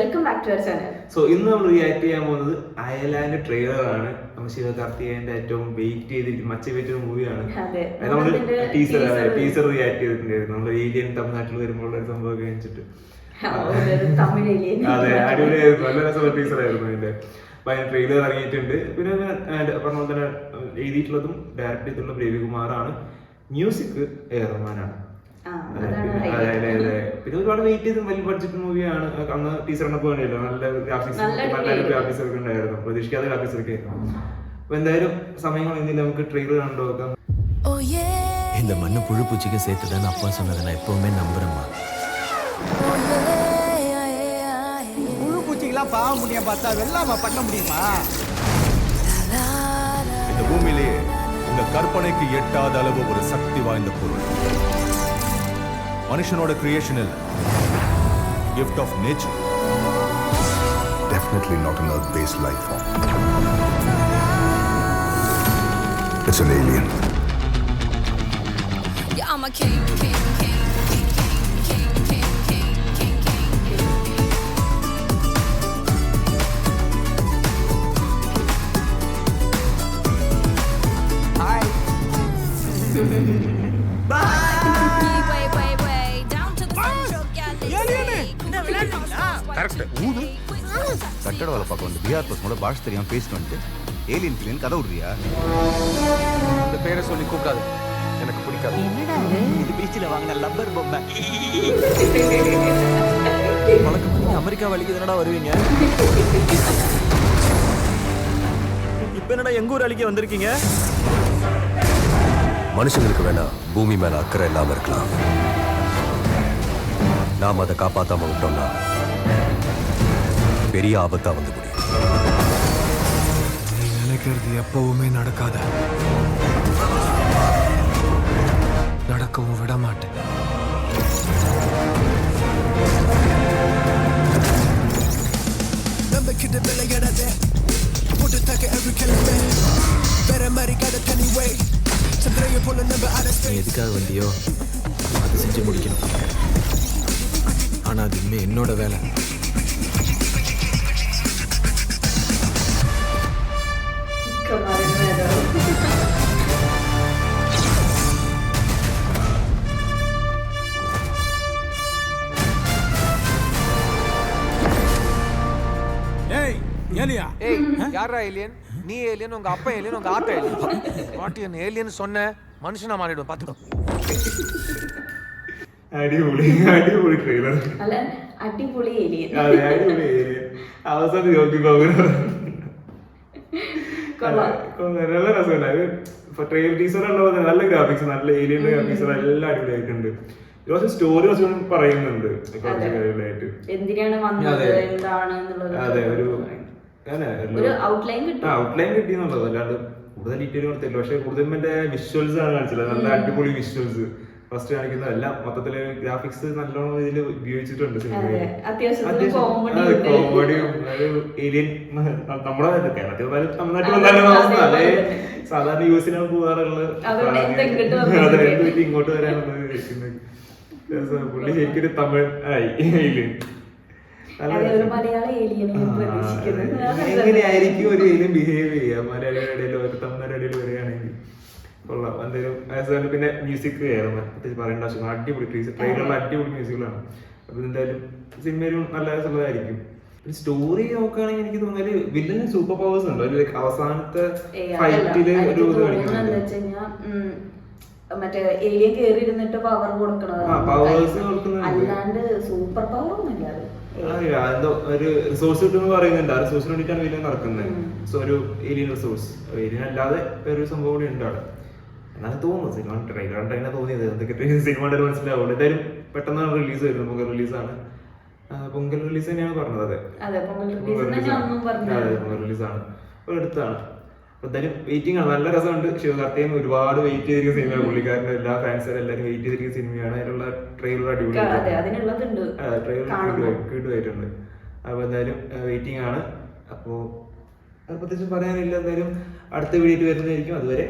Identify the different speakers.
Speaker 1: Welcome back to our channel.
Speaker 2: So ഇന്ന് നമ്മൾ react ചെയ്യാൻ പോകുന്നത് അയലാൻഡ് ട്രെയിലറാണ്. നമ്മൾ ശിവകാർത്തികേയന്റെ ഏറ്റവും വെയിറ്റ് ചെയ്തിരിക്കുന്ന മച്ച് വെയിറ്റ് മൂവിയാണ്. നമ്മൾ ടീസർ റിയാക്ട് ചെയ്തിട്ടുണ്ടായിരുന്നു. നമ്മൾ ഏലിയൻ തമിഴ്നാട്ടിൽ വരുമ്പോൾ ഒരു സംഭവം കഴിഞ്ഞിട്ട് അതെ അടിപൊളിയായിരുന്നു. നല്ല രസമുള്ള ടീസറായിരുന്നു അതിന്റെ. അപ്പൊ അതിന് ട്രെയിലർ ഇറങ്ങിയിട്ടുണ്ട്. പിന്നെ പറഞ്ഞ പോലെ തന്നെ എഴുതിയിട്ടുള്ളതും ഡയറക്ട് ചെയ്തിട്ടുള്ള രവികുമാറാണ്. മ്യൂസിക് റഹ്മാനാണ്. പിന്നെ ഒരുപാട് വെയിറ്റ് ചെയ്ത് വലിയ ബഡ്ജറ്റ് മൂവിയാണ്. അന്ന് ടീച്ചർ പോകണല്ലോ, നല്ല ഗ്രാഫിക്സ് ഒക്കെ ഉണ്ടായിരുന്നു. പ്രതീക്ഷിക്കാത്ത ഗ്രാഫിക്സ് ഒക്കെ ആയിരുന്നു. അപ്പൊ എന്തായാലും സമയം കളയുന്നില്ല, നമുക്ക് ട്രെയിലർ കണ്ടു നോക്കാം.
Speaker 3: இந்த மண்ணு புழு பூச்சிக்கு சேர்த்துதான் அப்பா சொன்னதை நான் எப்பவுமே நம்புறேம்மா.
Speaker 4: புழு பூச்சிக்கெல்லாம் பாவ முடியும் பார்த்தா வெள்ளாம பண்ண முடியுமா?
Speaker 5: இந்த பூமியிலேயே இந்த கற்பனைக்கு எட்டாத அளவு ஒரு சக்தி வாய்ந்த பொருள் மனுஷனோட கிரியேஷன் இல்ல, gift of nature.
Speaker 6: Definitely not an earth-based life form. It's an alien.
Speaker 7: Yeah, I'm a king.
Speaker 4: Hi.
Speaker 5: கட்டட வேலை பார்க்க வந்து பிஆர் பசங்களோட பாஷை தெரியாம பேசிட்டு வந்து ஏலியன் கிளியன் கதை விடுறியா?
Speaker 8: இந்த பேரை சொல்லி கூப்பிடாது, எனக்கு பிடிக்காது.
Speaker 3: இது பீச்சில் வாங்கின லப்பர் பொம்மை.
Speaker 8: வழக்கம் பண்ணி அமெரிக்கா வலிக்கு தானடா வருவீங்க, இப்ப என்னடா எங்க ஊர் அழிக்க வந்திருக்கீங்க?
Speaker 6: மனுஷங்களுக்கு வேணா பூமி மேல அக்கறை இல்லாம இருக்கலாம். நாம் அதை காப்பாத்தாம விட்டோம்னா பெரிய ஆபத்தா வந்து முடியும்.
Speaker 9: நீ நினைக்கிறது எப்பவுமே நடக்காத, நடக்கவும் விட மாட்டேன்.
Speaker 3: நீ எதுக்காக வந்தியோ அதை செஞ்சு முடிக்கணும். ஆனா அது இனிமே என்னோட வேலை.
Speaker 4: ஏய் ஏலியா,
Speaker 8: ஏய் யாரா ஏலியன்? நீ ஏலியன், உங்க அப்பா ஏலியன், உங்க ஆத்தா ஏலியன். வாட்டியன் ஏலியன் சொன்ன மனுஷனா மாறிடும், பாத்துக்கோ.
Speaker 2: അടിപൊളി അടിപൊളി ട്രെയിലർ.
Speaker 1: അല്ല അടിപൊളി ഏലിയൻ.
Speaker 2: അതെ അടിപൊളി ഏലിയൻ. അവസാനം യോഗി ബാബു നല്ല രസമുണ്ട്. ട്രെയിലർ ടീസർ ഉണ്ടാവുന്നത് നല്ല ഗ്രാഫിക്സ്, നല്ല ഏലിയന്റെ ഗ്രാഫിക്സ് എല്ലാം അടിപൊളിയായിട്ടുണ്ട്. കുറച്ച് സ്റ്റോറി കുറച്ച് പറയുന്നുണ്ട് കുറച്ച് കാര്യങ്ങളായിട്ട്.
Speaker 1: എന്തിനാണ് വന്നത്, എന്താണ്
Speaker 2: അതെ ഒരു
Speaker 1: ഔട്ട്ലൈൻ
Speaker 2: കിട്ടിയെന്നുള്ളത്. അല്ലാണ്ട് കൂടുതൽ ഡീറ്റെയിൽ കൊടുത്തില്ല. പക്ഷെ കൂടുതൽ മറ്റേ വിഷ്വൽസ് ആണ് കാണിച്ചത്. നല്ല അടിപൊളി വിഷ്വൽസ് ഫസ്റ്റ് കാണിക്കുന്നത് എല്ലാം മൊത്തത്തില് ഗ്രാഫിക്സ് നല്ലോണം ഇതിൽ ഉപയോഗിച്ചിട്ടുണ്ട് സിനിമയിൽ. കോമഡിയും ഒരു ഏലിയൻ നമ്മുടെ കേരളത്തിൽ തമിഴ്നാട്ടിൽ വന്നാലും അവസ്ഥ അല്ലെ. സാധാരണ യുഎസിനാണ് പോകാറുള്ളത്. ഇങ്ങോട്ട് വരാനുള്ളത് പുള്ളി ശരിക്കും ഒരു തമിഴ് ആയി ഏലിയൻ. എങ്ങനെയായിരിക്കും ഒരു ഏലിയൻ ബിഹേവ് ചെയ്യുക മലയാളിയുടെ ഇടയിലോ തമിഴ്നാട് ഇടയിൽ വരികയാണെങ്കിൽ കൊള്ളാം. എന്തായാലും പിന്നെ മ്യൂസിക് കയറുന്നത് പ്രത്യേകിച്ച് പറയേണ്ട ആവശ്യം. അടിപൊളി ട്രെയിലറിലുള്ള അടിപൊളി മ്യൂസിക്കുകളാണ്. അപ്പൊ എന്തായാലും സിനിമയിലും നല്ല രസമുള്ളതായിരിക്കും. പിന്നെ സ്റ്റോറി നോക്കുകയാണെങ്കിൽ എനിക്ക് തോന്നുന്നത് വില്ലന് സൂപ്പർ പവേഴ്സ് ഉണ്ട്. ഒരു അവസാനത്തെ ഫൈറ്റില് ഒരു ഇത് കാണിക്കുന്നുണ്ട്.
Speaker 1: മറ്റേ ഏലിയൻ കേറി ഇരുന്നിട്ട് പവർ കൊടുക്കണത്,
Speaker 2: പവേഴ്സ് കൊടുക്കുന്നുണ്ട്.
Speaker 1: അല്ലാണ്ട് സൂപ്പർ പവർ ഒന്നുമില്ല.
Speaker 2: എന്തോ ഒരു റിസോഴ്സ് കിട്ടുമെന്ന് പറയുന്നുണ്ട്. ആ റിസോഴ്സിന് വേണ്ടിയിട്ടാണ് വില്ലൻ നടക്കുന്നത്. സോ ഒരു ഏലിയൻ റിസോഴ്സ്, ഏലിയൻ അല്ലാതെ വേറൊരു സംഭവം കൂടി ഉണ്ട് അവിടെ എന്നാണ് തോന്നുന്നത്. സിനിമ ട്രെയിലർ കണ്ടാണ് തോന്നിയത്. എന്തൊക്കെ സിനിമ കണ്ടാലും മനസ്സിലാവുള്ളൂ. എന്തായാലും പെട്ടെന്ന് റിലീസ് വരുന്നത്. പൊങ്കൽ റിലീസാണ്. പൊങ്കൽ റിലീസ് തന്നെയാണ് പറഞ്ഞത്. അതെ പൊങ്കൽ റിലീസാണ്. ഒരു അടുത്താണ്. എന്തായാലും വെയിറ്റിംഗ് ആണ്. നല്ല രസമുണ്ട്. ശിവകാർത്തികൻ ഒരുപാട് വെയിറ്റ് ചെയ്തിരിക്കുന്ന സിനിമയാണ്. പുള്ളിക്കാരൻ്റെ എല്ലാ ഫാൻസും എല്ലാവരും വെയിറ്റ് ചെയ്തിരിക്കുന്ന സിനിമയാണ്. അതിനുള്ള ട്രെയിലർ അടിപൊളിയായിട്ടുണ്ട്. അപ്പൊ എന്തായാലും വെയിറ്റിംഗ് ആണ്. അപ്പോൾ അത് പ്രത്യേകിച്ച് പറയാനില്ല. എന്തായാലും അടുത്ത വീഡിയോ വരുന്നതായിരിക്കും. അതുവരെ